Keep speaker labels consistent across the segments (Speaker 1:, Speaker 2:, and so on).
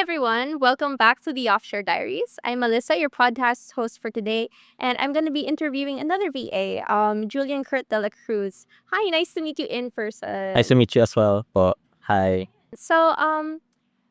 Speaker 1: everyone, welcome back to the Offshore Diaries. I'm Melissa, your podcast host for today, and I'm going to be interviewing another VA, Julian Kurt Dela Cruz. Hi, nice to meet you in
Speaker 2: Nice to
Speaker 1: person.
Speaker 2: meet you as well po. Hi.
Speaker 1: So, um,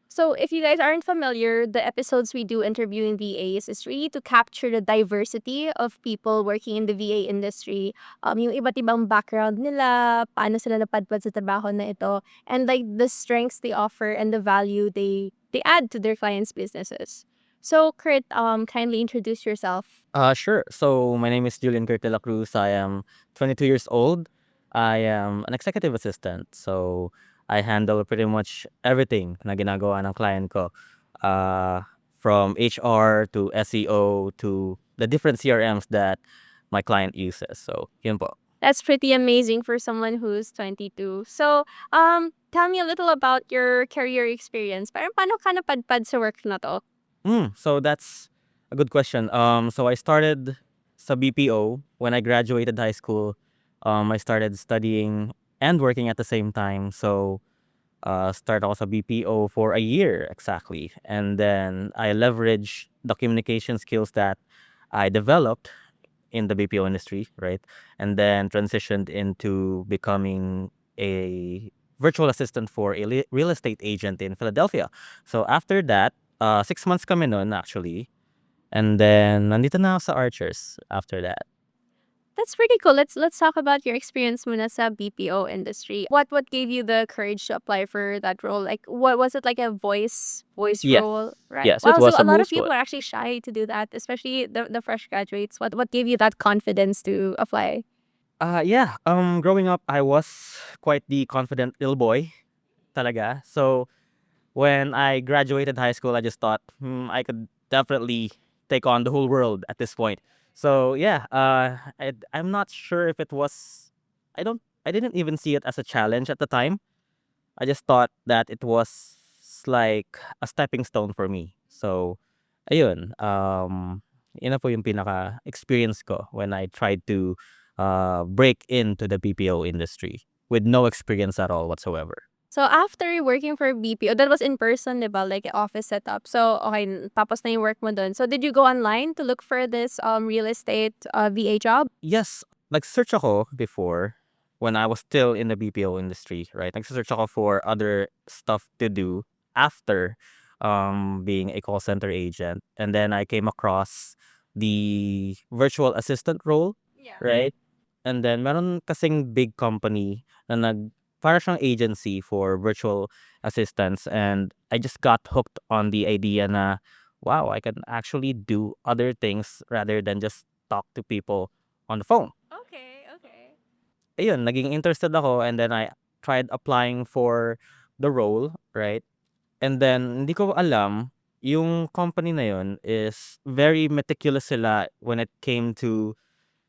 Speaker 1: so if you guys aren't familiar, the episodes we do interviewing VAs is really to capture the diversity of people working in the VA industry. Yung iba't ibang background nila, paano sila napadpad sa trabaho na ito, and like the strengths they offer and the value they add to their clients' businesses. So, Kurt, kindly introduce yourself.
Speaker 2: Sure. So my name is Julian Kurt Dela Cruz. I am 22 years old. I am an executive assistant. So I handle pretty much everything na ginagawa ng client ko. Uh, from HR to SEO to the different CRMs that my client uses. So yun po.
Speaker 1: That's pretty amazing for someone who's 22. So, tell me a little about your career experience. Parang paano ka napadpad sa work na to?
Speaker 2: So that's a good question. So I started sa BPO when I graduated high school. I started studying and working at the same time. So started ako sa BPO for a year exactly. And then I leveraged the communication skills that I developed in the BPO industry, right? And then transitioned into becoming a virtual assistant for a real estate agent in Philadelphia. So after that, 6 months kami nun actually. And then nandito na ako sa Archers after that.
Speaker 1: That's pretty cool. Let's talk about your experience muna sa BPO industry. What gave you the courage to apply for that role? Like what was it, like a voice
Speaker 2: Yes.
Speaker 1: role, right?
Speaker 2: Yes, it
Speaker 1: Wow, so
Speaker 2: was
Speaker 1: a
Speaker 2: a
Speaker 1: lot of
Speaker 2: voice
Speaker 1: people
Speaker 2: one.
Speaker 1: are actually shy to do that, especially the fresh graduates. What gave you that confidence to apply?
Speaker 2: Yeah. Growing up, I was quite the confident little boy, talaga. So when I graduated high school, I just thought, I could definitely take on the whole world at this point. So yeah, I'm not sure if it was. I didn't even see it as a challenge at the time. I just thought that it was like a stepping stone for me. So, ayun. Yun na po yung pinaka experience ko when I tried to break into the BPO industry with no experience at all whatsoever.
Speaker 1: So after working for BPO, that was in person, 'di ba? Like office setup. So okay, tapos na yung work mo dun. So did you go online to look for this real estate VA job?
Speaker 2: Yes, nag-search ako before when I was still in the BPO industry, right? Nag-search ako for other stuff to do after being a call center agent. And then I came across the virtual assistant role,
Speaker 1: Yeah.
Speaker 2: right? And then meron kasing big company na para siyang agency for virtual assistants, and I just got hooked on the idea na wow, I can actually do other things rather than just talk to people on the phone.
Speaker 1: Okay, okay.
Speaker 2: Ayun, naging interested ako, and then I tried applying for the role, right? And then hindi ko alam, yung company na yun is very meticulous sila when it came to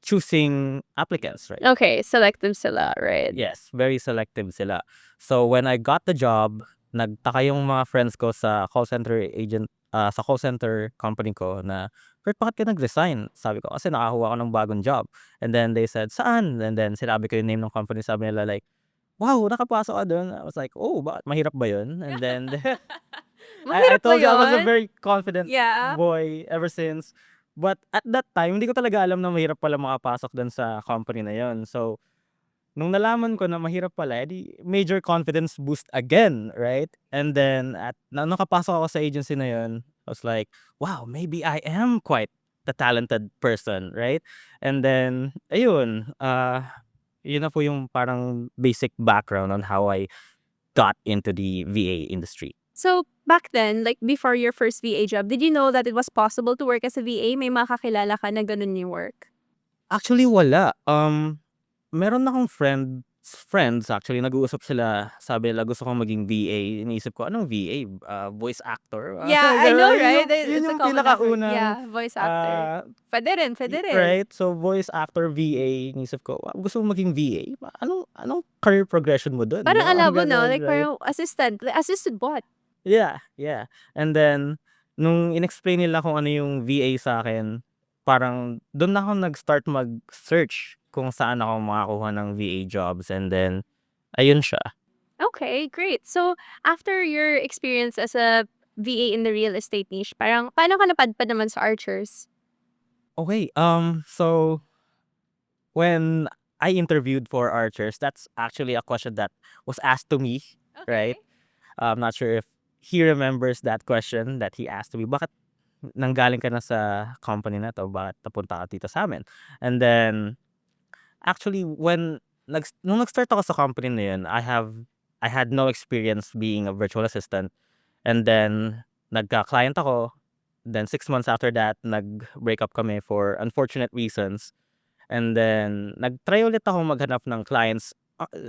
Speaker 2: choosing applicants, right?
Speaker 1: Okay, selective sila, right?
Speaker 2: Yes, very selective sila. So when I got the job, nagtaka yung mga friends ko sa call center agent, sa call center company ko na, "Kurt, bakit ka nag-resign?" Sabi ko, "Kasi nakakuha ako ng bagong job." And then they said, "Saan?" And then sinabi ko yung name ng company, sabi nila like, "Wow, nakapasok ka dun?" I was like, "Oh, bakit mahirap ba yun?" And then I
Speaker 1: Mahirap ba
Speaker 2: told you I was a
Speaker 1: yun?
Speaker 2: very confident
Speaker 1: Yeah.
Speaker 2: boy ever since. But at that time, hindi ko talaga alam na mahirap pala makapasok dun sa company na yun. So nung nalaman ko na mahirap pala, edi major confidence boost again, right? And then nung nakapasok ako sa agency na yun, I was like, wow, maybe I am quite the talented person, right? And then, ayun, yun na po yung parang basic background on how I got into the VA industry.
Speaker 1: So, back then, like before your first VA job, did you know that it was possible to work as a VA? May makakilala ka na ganun yung work?
Speaker 2: Actually, wala. Meron akong friends actually nag-uusap sila, sabi nila gusto kong maging VA. Iniisip ko, anong VA? Voice actor?
Speaker 1: Yeah, I know,
Speaker 2: Gano'n.
Speaker 1: right?
Speaker 2: Yun
Speaker 1: It's a
Speaker 2: yung
Speaker 1: common effort.
Speaker 2: pinakaunang,
Speaker 1: Yeah, voice actor.
Speaker 2: ah,
Speaker 1: Pwede rin, pwede rin.
Speaker 2: right? So, voice actor, VA. Iniisip ko, wow, gusto mong maging VA? Anong career progression mo dun?
Speaker 1: Parang
Speaker 2: Yung mga
Speaker 1: alam mo, no?
Speaker 2: gano'n,
Speaker 1: Like
Speaker 2: right?
Speaker 1: parang assistant. Like, assisted what?
Speaker 2: Yeah, yeah. And then, nung in-explain nila kung ano yung VA sa akin, parang dun na ako nag-start mag-search kung saan ako makakuha ng VA jobs, and then ayun siya.
Speaker 1: Okay, great. So, after your experience as a VA in the real estate niche? Parang, paano ka napadpad naman sa Archers?
Speaker 2: Okay, so when I interviewed for Archers, that's actually a question that was asked to me, right?
Speaker 1: Okay.
Speaker 2: I'm not sure if he remembers that question that he asked me. Bakit nanggaling ka na sa company na to? Bakit napunta ka dito sa amin? And then, actually, nung nag-start ako sa company na yun, I had no experience being a virtual assistant. And then, nagka-client ako. Then, 6 months after that, nag-break up kami for unfortunate reasons. And then, nag-try ulit ako maghanap ng clients,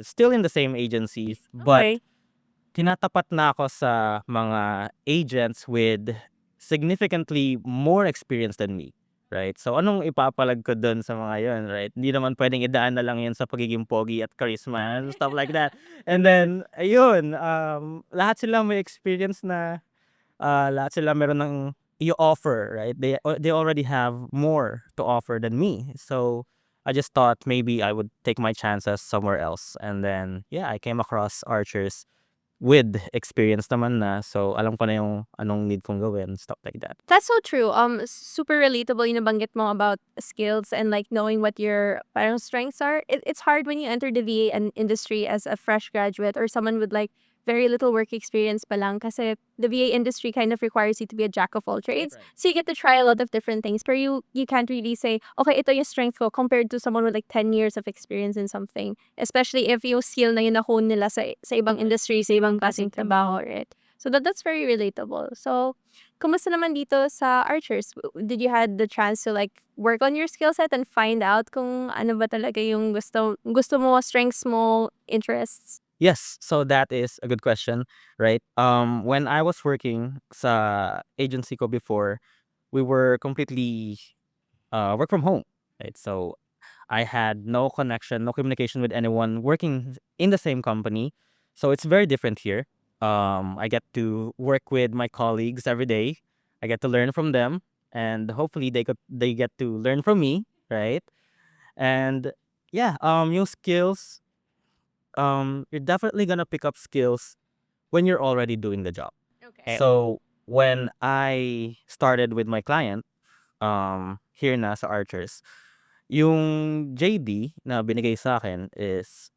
Speaker 2: still in the same agencies, but
Speaker 1: Okay.
Speaker 2: tinatapat na ako sa mga agents with significantly more experience than me, right? So, anong ipapalag ko dun sa mga yun, right? Hindi naman pwedeng idaan na lang yun sa pagiging pogi at charisma and stuff like that. And then, ayun, lahat sila may experience na, lahat sila meron ng i-offer, right? They already have more to offer than me. So, I just thought maybe I would take my chances somewhere else. And then, yeah, I came across Archers with experience naman na. So, alam ko na yung anong need kong gawin, stuff like that.
Speaker 1: That's so true. Super relatable yung nabanggit mo about skills and like knowing what your parang strengths are. It's hard when you enter the VA and industry as a fresh graduate or someone with like very little work experience pa lang kasi the VA industry kind of requires you to be a jack of all trades.
Speaker 2: Right.
Speaker 1: So you get to try a lot of different things. But you can't really say, okay, ito yung strength ko compared to someone with like 10 years of experience in something. Especially if yung skill na yun na-hone nila sa ibang industry, sa ibang klaseng trabaho, right? So that's very relatable. So, kumusta naman dito sa Archers? Did you had the chance to like work on your skill set and find out kung ano ba talaga yung gusto mo, strengths mo, interests?
Speaker 2: Yes, so that is a good question, right? When I was working sa agency ko before, we were completely work from home, right? So I had no connection, no communication with anyone working in the same company. So it's very different here. I get to work with my colleagues every day. I get to learn from them, and hopefully they get to learn from me, right? And yeah, yung skills, you're definitely gonna pick up skills when you're already doing the job.
Speaker 1: Okay.
Speaker 2: So when I started with my client, here na sa Archers, yung JD na binigay sa akin is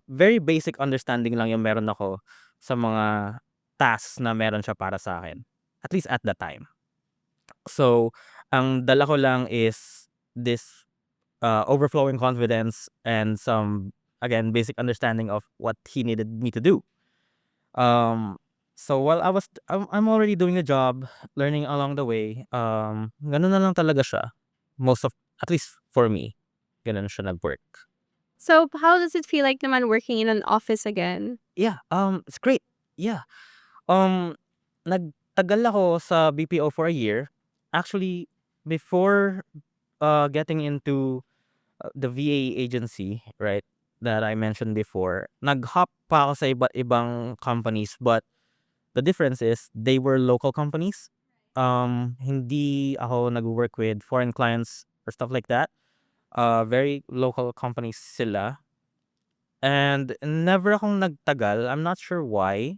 Speaker 2: very basic understanding lang yung meron ako sa mga tasks na meron siya para sa akin. At least at the time. So, ang dala ko lang is this overflowing confidence and some, again, basic understanding of what he needed me to do. Um, so while I'm already doing the job, learning along the way, ganun na lang talaga siya. Most of, at least for me, ganun siya nag-work.
Speaker 1: So, how does it feel like naman working in an office again?
Speaker 2: Yeah, it's great. Yeah. Um, Nagtagal ako sa BPO for a year. Actually, before getting into the VA agency, right, that I mentioned before, nag-hop pa ako sa iba't ibang companies, but the difference is they were local companies. Hindi ako nag-work with foreign clients or stuff like that. Very local companies sila. And never akong nagtagal. I'm not sure why.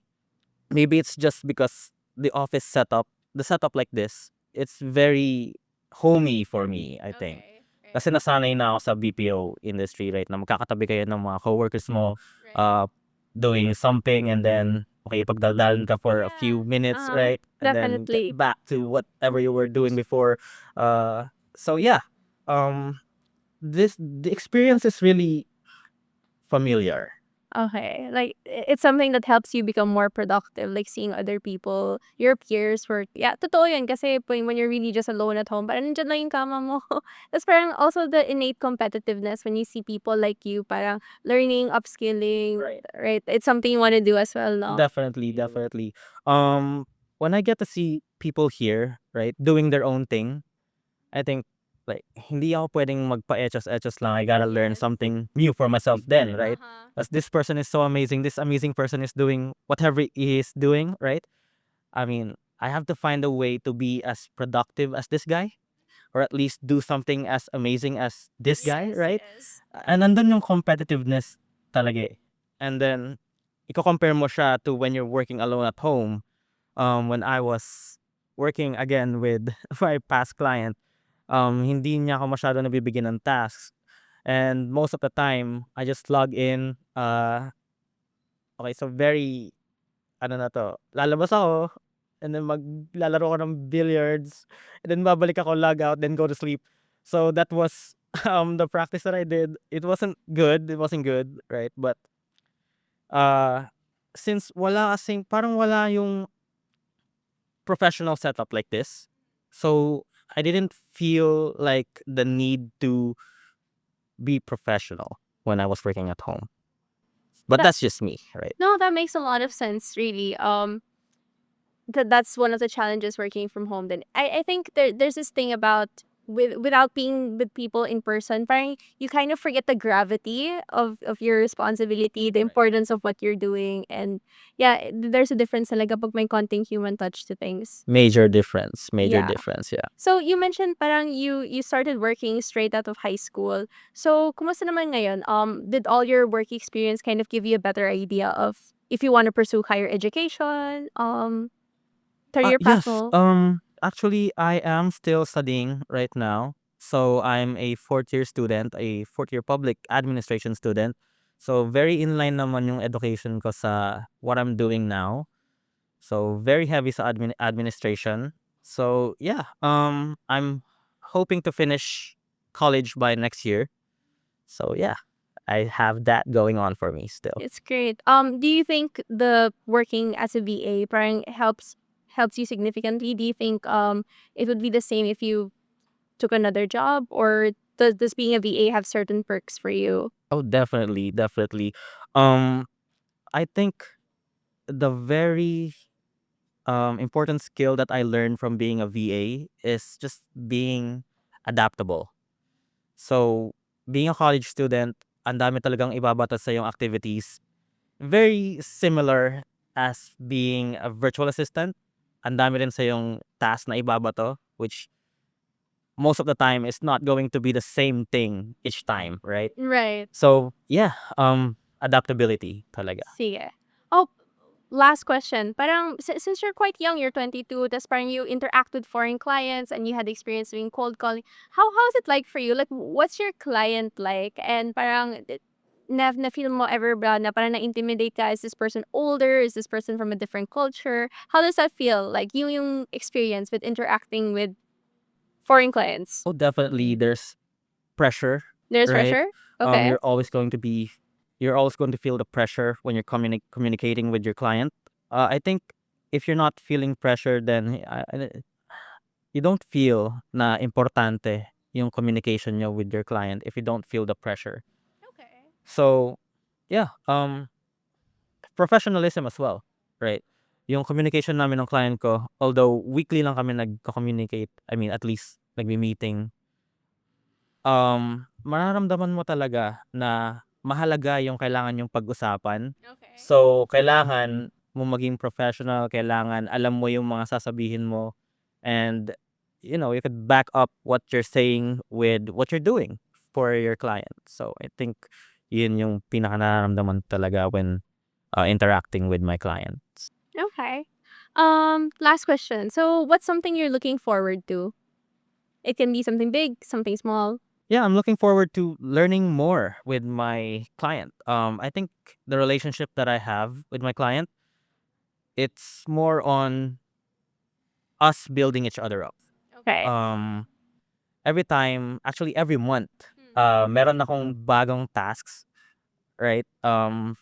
Speaker 2: Maybe it's just because the office setup, the setup like this, it's very homey for me, I think. Kasi nasanay na ako sa BPO industry, right? Na magkakatabi kayo ng mga coworkers mo, uh, doing something, and then makipagdaldalan ka for a few minutes, right? And then get
Speaker 1: Definitely.
Speaker 2: back to whatever you were doing before. So yeah, um, the experience is really familiar.
Speaker 1: Okay. Like, it's something that helps you become more productive, like seeing other people, your peers work. Yeah, totoo yun. Kasi when you're really just alone at home, parang nandyan lang yung kama mo. Tapos parang also the innate competitiveness when you see people like you, parang learning, upskilling,
Speaker 2: Right.
Speaker 1: right? It's something you want to do as well, no?
Speaker 2: Definitely, definitely. When I get to see people here, right, doing their own thing, I think like hindi ako pwedeng magpa-echos-echos lang. I gotta learn
Speaker 1: Yes.
Speaker 2: something new for myself then, right?
Speaker 1: Uh-huh.
Speaker 2: As this person is so amazing, this amazing person is doing whatever he is doing, right? I mean, I have to find a way to be as productive as this guy, or at least do something as amazing as this guy,
Speaker 1: Yes,
Speaker 2: right?
Speaker 1: yes.
Speaker 2: And nandun yung competitiveness talaga eh. And then, iko-compare mo siya to when you're working alone at home. when I was working again with my past client, hindi niya ako masyado nabibigyan ng tasks. And most of the time, I just log in. Okay, so very, ano na to, lalabas ako, and then maglalaro ako ng billiards, and then babalik ako, log out, then go to sleep. So that was the practice that I did. It wasn't good. It wasn't good, right? But uh, since parang wala yung professional setup like this, so I didn't feel like the need to be professional when I was working at home. But
Speaker 1: That
Speaker 2: that's just me, right?
Speaker 1: no, that makes a lot of sense, really. That's one of the challenges working from home. Then I think there's this thing about without being with people in person, parang you kind of forget the gravity of your responsibility, the
Speaker 2: Right.
Speaker 1: importance of what you're doing, and yeah, there's a difference talaga pag may konting human touch to things.
Speaker 2: Major difference. Major
Speaker 1: Yeah.
Speaker 2: difference. Yeah.
Speaker 1: So you mentioned parang you started working straight out of high school. So kumusta naman ngayon? Did all your work experience kind of give you a better idea of if you want to pursue higher education, career
Speaker 2: Yes.
Speaker 1: path?
Speaker 2: Actually, I am still studying right now. So I'm a fourth year student, a fourth year public administration student. So very inline naman yung education ko sa what I'm doing now. So very heavy sa administration. So yeah, I'm hoping to finish college by next year. So yeah, I have that going on for me still.
Speaker 1: It's great. Do you think the working as a VA parang helps you significantly? Do you think it would be the same if you took another job, or does being a VA have certain perks for you?
Speaker 2: Oh, definitely, definitely. Um, I think the very important skill that I learned from being a VA is just being adaptable. So, being a college student, ang dami talagang ibabatas sa yung activities. Very similar as being a virtual assistant. Ang dami rin sa yung task na ibabato, which most of the time is not going to be the same thing each time, right?
Speaker 1: Right.
Speaker 2: So, yeah, adaptability talaga.
Speaker 1: Sige. Oh, last question. Parang since you're quite young, you're 22, tas parang you interact with foreign clients and you had experience doing cold calling. How is it like for you? Like, what's your client like? And parang na feel mo ever ba na parang na-intimidate ka? Is this person older? Is this person from a different culture? How does that feel? Like yung experience with interacting with foreign clients?
Speaker 2: Oh, definitely there's pressure,
Speaker 1: There's
Speaker 2: right?
Speaker 1: pressure? Okay.
Speaker 2: You're always going to feel the pressure when you're communicating with your client. I think if you're not feeling pressure, then you don't feel na importante yung communication nyo with your client if you don't feel the pressure.
Speaker 1: Okay.
Speaker 2: So, yeah, professionalism as well, right? Yung communication namin ng client ko, although weekly lang kami nagko-communicate, I mean, at least nagmi-meeting, mararamdaman mo talaga na mahalaga yung kailangan yung pag-usapan.
Speaker 1: Okay.
Speaker 2: So, kailangan mo maging professional, kailangan alam mo yung mga sasabihin mo, and you could back up what you're saying with what you're doing for your client. So, I think yun yung pinaka nararamdaman talaga when interacting with my clients.
Speaker 1: Okay. Last question. So, what's something you're looking forward to? It can be something big, something small.
Speaker 2: Yeah, I'm looking forward to learning more with my client. I think the relationship that I have with my client, it's more on us building each other up.
Speaker 1: Okay.
Speaker 2: Um, actually every month, meron akong bagong tasks, right?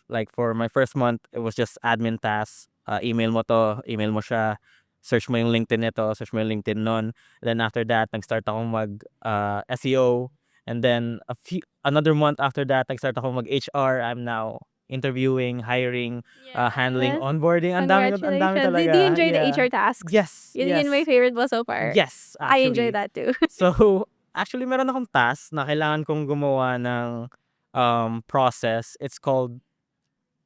Speaker 2: Like for my first month, it was just admin tasks. Email mo to, email mo siya, search mo yung LinkedIn nito, search mo yung LinkedIn nun. Then after that, nag-start akong mag SEO. And then another month after that, nag-start akong mag HR. I'm now interviewing, hiring, handling
Speaker 1: Yes.
Speaker 2: onboarding. Ang dami
Speaker 1: Congratulations. Do you
Speaker 2: talaga.
Speaker 1: enjoy the
Speaker 2: Yeah.
Speaker 1: HR tasks?
Speaker 2: Yes,
Speaker 1: Yun my
Speaker 2: yes.
Speaker 1: favorite mo so far.
Speaker 2: Yes,
Speaker 1: I enjoy
Speaker 2: actually.
Speaker 1: that too.
Speaker 2: So, actually meron akong task na kailangan kong gumawa ng process. It's called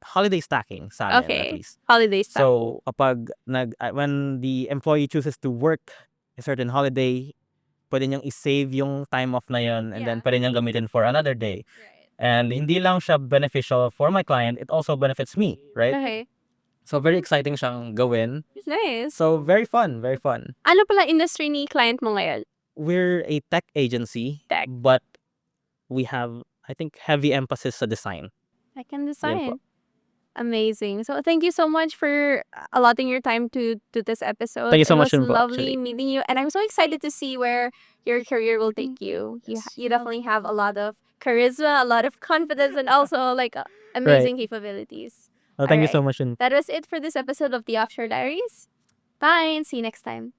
Speaker 2: holiday stacking sa amin at
Speaker 1: Okay.
Speaker 2: least.
Speaker 1: Holiday stuff.
Speaker 2: So, kapag when the employee chooses to work a certain holiday, pwede niyang i-save yung time off na yun, and then
Speaker 1: Yeah.
Speaker 2: pwede niyang gamitin for another day.
Speaker 1: Right.
Speaker 2: And hindi lang siya beneficial for my client, it also benefits me, right?
Speaker 1: Okay.
Speaker 2: So very exciting siyang gawin.
Speaker 1: Nice.
Speaker 2: So very fun, very fun.
Speaker 1: Ano pala industry ni client mo ngayon?
Speaker 2: We're a tech agency,
Speaker 1: Tech.
Speaker 2: but we have, I think, heavy emphasis sa design.
Speaker 1: I can
Speaker 2: Yan po.
Speaker 1: design. Amazing. So thank you so much for allotting your time to this episode.
Speaker 2: Thank you so
Speaker 1: It
Speaker 2: much
Speaker 1: was
Speaker 2: din po,
Speaker 1: lovely
Speaker 2: actually.
Speaker 1: meeting you, and I'm so excited to see where your career will take you. You definitely have a lot of charisma, a lot of confidence, and also like amazing capabilities.
Speaker 2: Well, thank you so
Speaker 1: Alright.
Speaker 2: much din.
Speaker 1: That was it for this episode of the Offshore Diaries. Bye and see you next time.